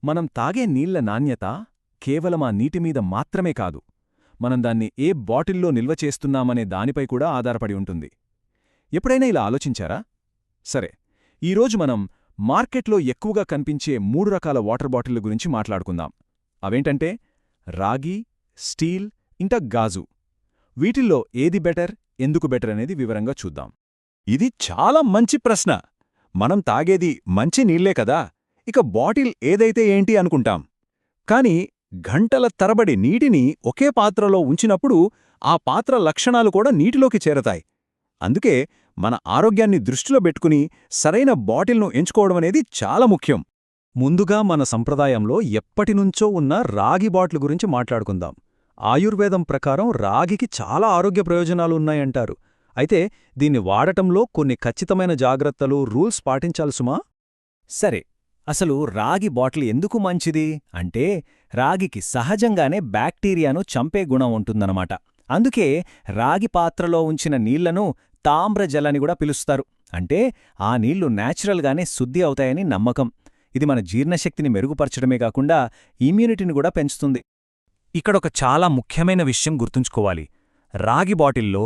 మనం తాగే నీళ్ల నాణ్యత కేవలం ఆ నీటిమీద మాత్రమే కాదు, మనం దాన్ని ఏ బాటిల్లో నిల్వ చేస్తున్నామనే దానిపై కూడా ఆధారపడి ఉంటుంది. ఎప్పుడైనా ఇలా ఆలోచించారా? సరే, ఈరోజు మనం మార్కెట్లో ఎక్కువగా కనిపించే 3 రకాల వాటర్ బాటిళ్ల గురించి మాట్లాడుకుందాం. అవేంటంటే రాగి, స్టీల్, ఇంకా గాజు. వీటిల్లో ఏది బెటర్, ఎందుకు బెటర్ అనేది వివరంగా చూద్దాం. ఇది చాలా మంచి ప్రశ్న. మనం తాగేది మంచి నీళ్లే కదా, ఇక బాటిల్ ఏదైతే ఏంటి అనుకుంటాం. కాని గంటల తరబడి నీటిని ఒకే పాత్రలో ఉంచినప్పుడు ఆ పాత్ర లక్షణాలు కూడా నీటిలోకి చేరతాయి. అందుకే మన ఆరోగ్యాన్ని దృష్టిలో పెట్టుకుని సరైన బాటిల్ను ఎంచుకోవడమనేది చాలా ముఖ్యం. ముందుగా మన సంప్రదాయంలో ఎప్పటినుంచో ఉన్న రాగి బాటిల్ గురించి మాట్లాడుకుందాం. ఆయుర్వేదం ప్రకారం రాగికి చాలా ఆరోగ్య ప్రయోజనాలున్నాయంటారు. అయితే దీన్ని వాడటంలో కొన్ని ఖచ్చితమైన జాగ్రత్తలు, రూల్స్ పాటించాల్సుమా? సరే, అసలు రాగి బాటిల్ ఎందుకు మంచిది అంటే రాగికి సహజంగానే బ్యాక్టీరియాను చంపే గుణం ఉంటుందన్నమాట. అందుకే రాగి పాత్రలో ఉంచిన నీళ్లను తామ్రజలని కూడా పిలుస్తారు. అంటే ఆ నీళ్లు నేచురల్గానే శుద్ధి అవుతాయని నమ్మకం. ఇది మన జీర్ణశక్తిని మెరుగుపరచడమే కాకుండా ఇమ్యూనిటీని కూడా పెంచుతుంది. ఇక్కడొక చాలా ముఖ్యమైన విషయం గుర్తుంచుకోవాలి. రాగి బాటిల్లో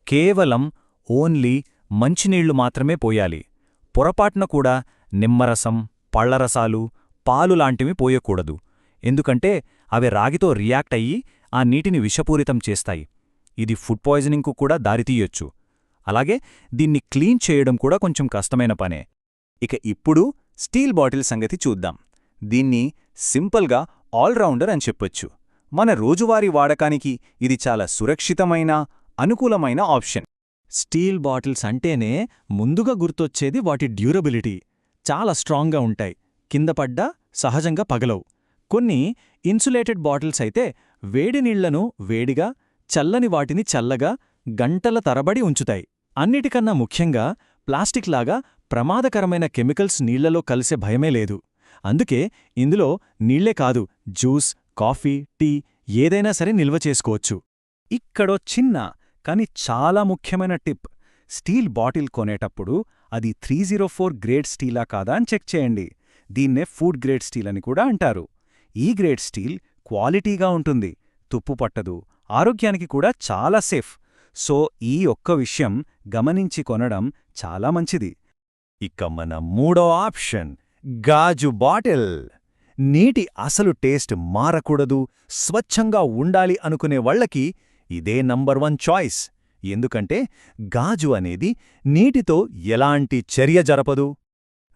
కేవలం ఓన్లీ మంచినీళ్లు మాత్రమే పోయాలి. పొరపాటున కూడా నిమ్మరసం, పళ్లరసాలు, పాలు లాంటివి పోయకూడదు. ఎందుకంటే అవి రాగితో రియాక్ట్ అయ్యి ఆ నీటిని విషపూరితం చేస్తాయి. ఇది ఫుడ్ పాయిజనింగ్కు కూడా దారితీయొచ్చు. అలాగే దీన్ని క్లీన్ చేయడం కూడా కొంచెం కష్టమైన పనే. ఇక ఇప్పుడు స్టీల్ బాటిల్ సంగతి చూద్దాం. దీన్ని సింపుల్గా ఆల్రౌండర్ అని చెప్పొచ్చు. మన రోజువారీ వాడకానికి ఇది చాలా సురక్షితమైన, అనుకూలమైన ఆప్షన్. స్టీల్ బాటిల్స్ అంటేనే ముందుగా గుర్తొచ్చేది వాటి డ్యూరబిలిటీ. చాలా స్ట్రాంగ్గా ఉంటాయి, కింద పడ్డా సహజంగా పగలవు. కొన్ని ఇన్సులేటెడ్ బాటిల్స్ అయితే వేడి నీళ్లను వేడిగా, చల్లని వాటిని చల్లగా గంటల తరబడి ఉంచుతాయి. అన్నిటికన్నా ముఖ్యంగా ప్లాస్టిక్లాగా ప్రమాదకరమైన కెమికల్స్ నీళ్లలో కలిసే భయమే లేదు. అందుకే ఇందులో నీళ్లే కాదు, జ్యూస్, కాఫీ, టీ ఏదైనా సరే నిల్వ చేసుకోవచ్చు. ఇక్కడో చిన్న కాని చాలా ముఖ్యమైన టిప్. స్టీల్ బాటిల్ కొనేటప్పుడు అది 304 గ్రేడ్ స్టీలా కాదా అని చెక్ చేయండి. దీన్నే ఫుడ్ గ్రేడ్ స్టీల్ అని కూడా అంటారు. ఈ గ్రేడ్ స్టీల్ క్వాలిటీగా ఉంటుంది, తుప్పు పట్టదు, ఆరోగ్యానికి కూడా చాలా సేఫ్. సో ఈ ఒక్క విషయం గమనించి కొనడం చాలా మంచిది. ఇక మన మూడో ఆప్షన్ గాజు బాటిల్. నీటి అసలు టేస్ట్ మారకూడదు, స్వచ్ఛంగా ఉండాలి అనుకునే వాళ్లకి ఇదే నంబర్ 1 చాయిస్. ఎందుకంటే గాజు అనేది నీటితో ఎలాంటి చర్య జరపదు.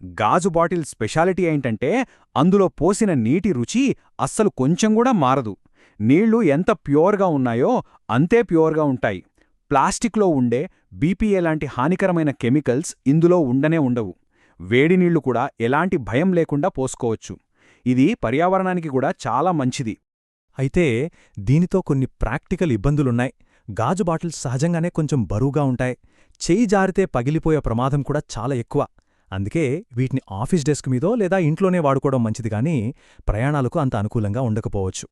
గాజు బాటిల్ స్పెషాలిటీ ఏంటంటే అందులో పోసిన నీటి రుచి అస్సలు కొంచెం కూడా మారదు. నీళ్లు ఎంత ప్యూర్గా ఉన్నాయో అంతే ప్యూర్గా ఉంటాయి. ప్లాస్టిక్లో ఉండే బీపీఏ లాంటి హానికరమైన కెమికల్స్ ఇందులో ఉండనే ఉండవు. వేడి నీళ్లు కూడా ఎలాంటి భయం లేకుండా పోసుకోవచ్చు. ఇది పర్యావరణానికి కూడా చాలా మంచిది. అయితే దీనితో కొన్ని ప్రాక్టికల్ ఇబ్బందులున్నాయి. గాజు బాటిల్స్ సహజంగానే కొంచెం బరువుగా ఉంటాయి. చెయ్యి జారితే పగిలిపోయే ప్రమాదం కూడా చాలా ఎక్కువ. అందుకే వీటిని ఆఫీస్ డెస్క్ మీదో లేదా ఇంట్లోనే వాడుకోవడం మంచిది గానీ ప్రయాణాలకు అంత అనుకూలంగా ఉండకపోవచ్చు.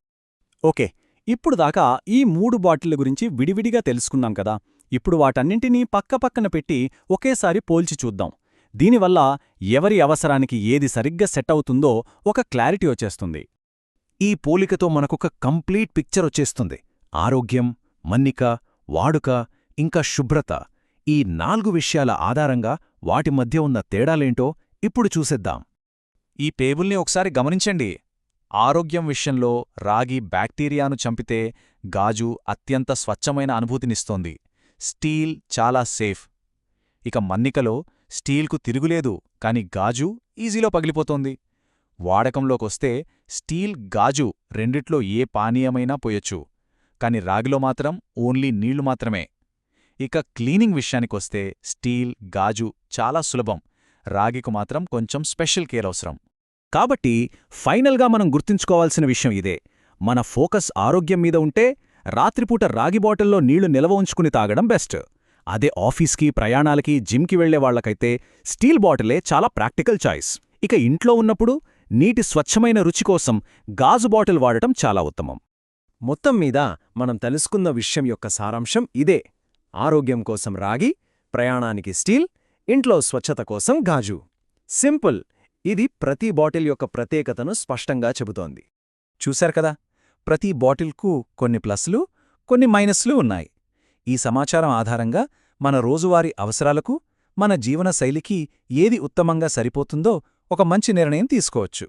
ఓకే, ఇప్పుడు దాకా ఈ 3 బాటిళ్ల గురించి విడివిడిగా తెలుసుకున్నాం కదా. ఇప్పుడు వాటన్నింటినీ పక్కపక్కన పెట్టి ఒకేసారి పోల్చి చూద్దాం. దీనివల్ల ఎవరి అవసరానికి ఏది సరిగ్గా సెట్ అవుతుందో ఒక క్లారిటీ వచ్చేస్తుంది. ఈ పోలికతో మనకొక కంప్లీట్ పిక్చర్ వచ్చేస్తుంది. ఆరోగ్యం, మన్నిక, వాడుక, ఇంకా శుభ్రత, ఈ 4 విషయాల ఆధారంగా వాటి మధ్య ఉన్న తేడాలేంటో ఇప్పుడు చూసేద్దాం. ఈ టేబుల్ని ఒకసారి గమనించండి. ఆరోగ్యం విషయంలో రాగి బ్యాక్టీరియాను చంపితే గాజు అత్యంత స్వచ్ఛమైన అనుభూతినిస్తోంది. స్టీల్ చాలా సేఫ్. ఇక మన్నికలో స్టీల్కు తిరుగులేదు, కాని గాజు ఈజీలో పగిలిపోతోంది. వాడకంలోకొస్తే స్టీల్, గాజు రెండిట్లో ఏ పానీయమైనా పోయొచ్చు, కాని రాగిలో మాత్రం ఓన్లీ నీళ్లు మాత్రమే. ఇక క్లీనింగ్ విషయానికొస్తే స్టీల్, గాజు చాలా సులభం, రాగికు మాత్రం కొంచెం స్పెషల్ కేర్ అవసరం. కాబట్టి ఫైనల్గా మనం గుర్తుంచుకోవాల్సిన విషయం ఇదే. మన ఫోకస్ ఆరోగ్యం మీద ఉంటే రాత్రిపూట రాగి బాటిల్లో నీళ్లు నిల్వ ఉంచుకుని తాగడం బెస్ట్. అదే ఆఫీస్కి, ప్రయాణాలకి, జిమ్కి వెళ్లేవాళ్లకైతే స్టీల్ బాటిలే చాలా ప్రాక్టికల్ చాయిస్. ఇక ఇంట్లో ఉన్నప్పుడు నీటి స్వచ్ఛమైన రుచి కోసం గాజు బాటిల్ వాడటం చాలా ఉత్తమం. మొత్తం మీద మనం తెలుసుకున్న విషయం యొక్క సారాంశం ఇదే. ఆరోగ్యం కోసం రాగి, ప్రయాణానికి స్టీల్, ఇంట్లో స్వచ్ఛత కోసం గాజు. సింపుల్, ఇది ప్రతి బాటిల్ యొక్క ప్రత్యేకతను స్పష్టంగా చెబుతోంది. చూశారు కదా, ప్రతి బాటిల్కు కొన్ని ప్లస్లు, కొన్ని మైనస్లు ఉన్నాయి. ఈ సమాచారం ఆధారంగా మన రోజువారీ అవసరాలకు, మన జీవనశైలికి ఏది ఉత్తమంగా సరిపోతుందో ఒక మంచి నిర్ణయం తీసుకోవచ్చు.